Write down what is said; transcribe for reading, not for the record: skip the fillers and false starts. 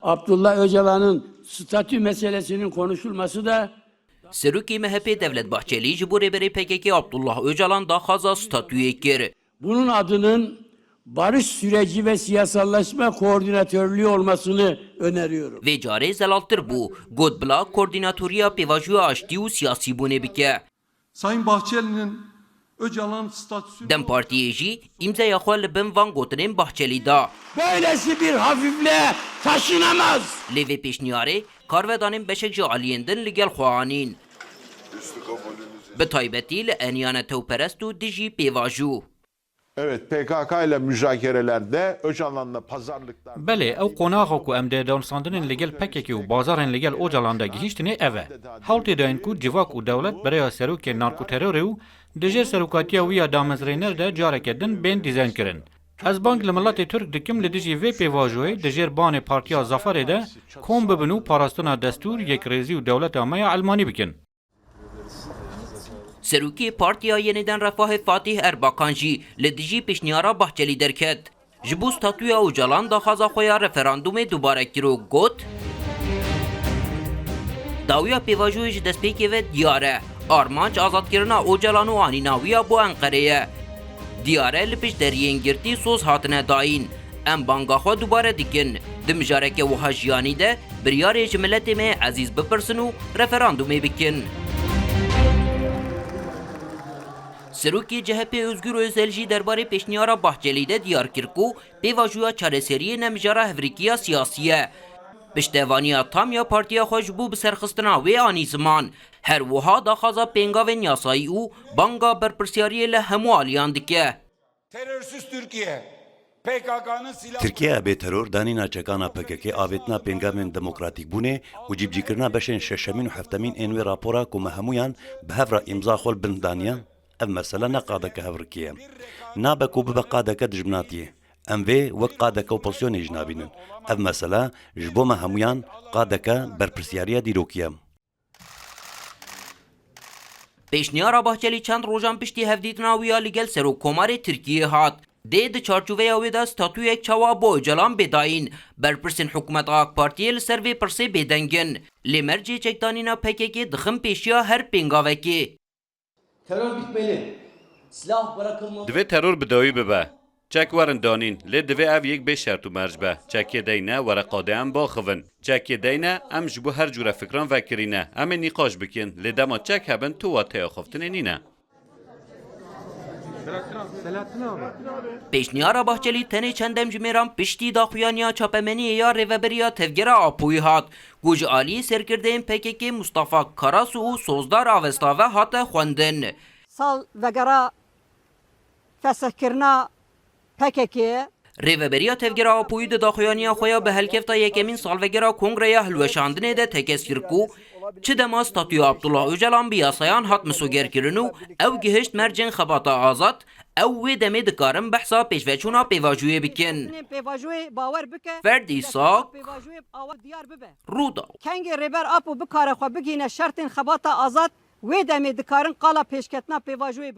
Abdullah Öcalan'ın statü meselesinin konuşulması da Serokê MHP Devlet Bahçeli ji bo rêberê PKK Abdullah Öcalan daxwaza statüyê kir. bunun adının barış süreci ve siyasallaşma koordinatörlüğü olmasını öneriyorum. Vê carê zelaltir bû, got bila koordinatoriya pêvajoya aştî û siyasî bûnê bike. Sayın Bahçeli'nin Öcalan statüsü... Dem partiyê jî îmzeya xwe li bin van gotinên Bahçelî da. Böylesi bir hafifle taşınamaz. Lê vê pêşniyarê karvedanên beşek ji aliyên din li gel xwe anîn. Bi taybetî li eniyane tewperest û dijî pêvajû. Evet, PKK ile müzakerelerde Öcalan'la pazarlıklar... Belê ew qonaxa ku em dê dewrsandinên li gel PKK û bazarên li gel Öcalan de gihîştinê ev e. Hewlê dayin ku civak û dewlet birêya serokê narkoterorê û di jêr serokatiya wî ya damezrêner de careke din bên dîzayn kirin. Ez bang li miletê Türk dikim li dijî vê pêvajoyê di jêr banê Partiya Zaferê de kom bibin û parastina destûr, yekrêzî û dewleta me ya Elmanî bikin. Serokê Partiya Yeniden Refahê Fatih Erbakan jî li dijî pêşniyara Bahçelî derket. Ji bo statûya Öcalan daxwaza xwe ya referandumê dubare kir û got dawiya pêvajoyê ji destpêkê ve diyar e. Armanc azadkirina Öcalan û anîna wî ya bo Enqereyê ye. Diyar e li pişt deriyên girtî soz hatine dayîn. Em banga xwe dubare dikin. Di mijareke wiha jiyanî de biryarê ji miletê me ezîz bipirsin û referandumê bikin. Serokê CHP Özgür Özel jî derbarê pêşniyara Bahçelî de diyar kir ku pêvajoya çareseriyê nemijara hevrekiya siyasî ye. Piştevaniya tam ya partiya xwe ji bo biserxistina wê anî ziman her wiha daxwaza pêngavên yasayî û banga berpirsyariyê li hemû aliyan dike. Terörsüz Türkiye, PKK'nın silah... Tirkiye bê teror danîna çekana PKK avêtina pêngavên demokratîk bûnê û cîbcîkirina beşên şeşemîn û heftemîn ên wê rapora ku me hemûyan bi hevra îmza xwe bin daniyan ev mesele ne qadeke hevrikî ye. Nabe ku bibe qadeke dijminatiyê. Em vê wek qadeke opozisyonê jî nabînin. Ev mesele ji bo me hemûyan qadeke berpirsyariya dîrokî ye. Pêşniyara Bahçelî çend rojan piştî hevdîtina wî ya li gel Serokkomarê Tirkiyeyê hat. Dê di çarçoveya wê de statûyek çawa bo Öcalan bêdayîn. Berpirsên hikûmeta AK Partiyê li ser vê pirsê bêdengin. Lê mercê çekdanîna PKK dixin pêşiya her pêngavekê. Terör bitmeli. Silah bırakılmalı. Divê teror bi dawî bibe. Çek werin danîn, lê divê ev yek bê şert û merc be. Çekê deyne wereqadê em baxivin. Çekê deyne em ji bo her cure fikran vekirîne. Em ê nîqaş bikin. Lê dema çek hebin tu wa têya xiftinê nîne. Pêşniyara Bahçelî tenê çendem ji mêran piştî daxuyaniya çapemeniyê ya rêveberiya tevgera Apoyî hat. Ku ji aliyê serkirdeyên PKK Mustafa Karasu û Sozdar Avestave hate xwendin. Sal vegera fesehkirina PKK'ye Rêveberiya tevgera Apoyî di daxuyaniya xwe ya bi helkefta yekemîn salvegera Kongreya Hilweşandinê de tekez kir ku çi dema statûya Abdullah Öcalan bi yasayan hat misogerkirin û ew gihişt mercên xebata azad ew wê demê dikarin behsa pêşveçûna pêvajoyê bikin. pêvajoyê bawer bike. Ferdî İshak, Pêvajoyê awa diyar bibe. Rûdaw. Kengê rêber apo bikare xwe bigîne şertên xebata azad wê demê dikarin qala pêşketina pêvajoyê bikin.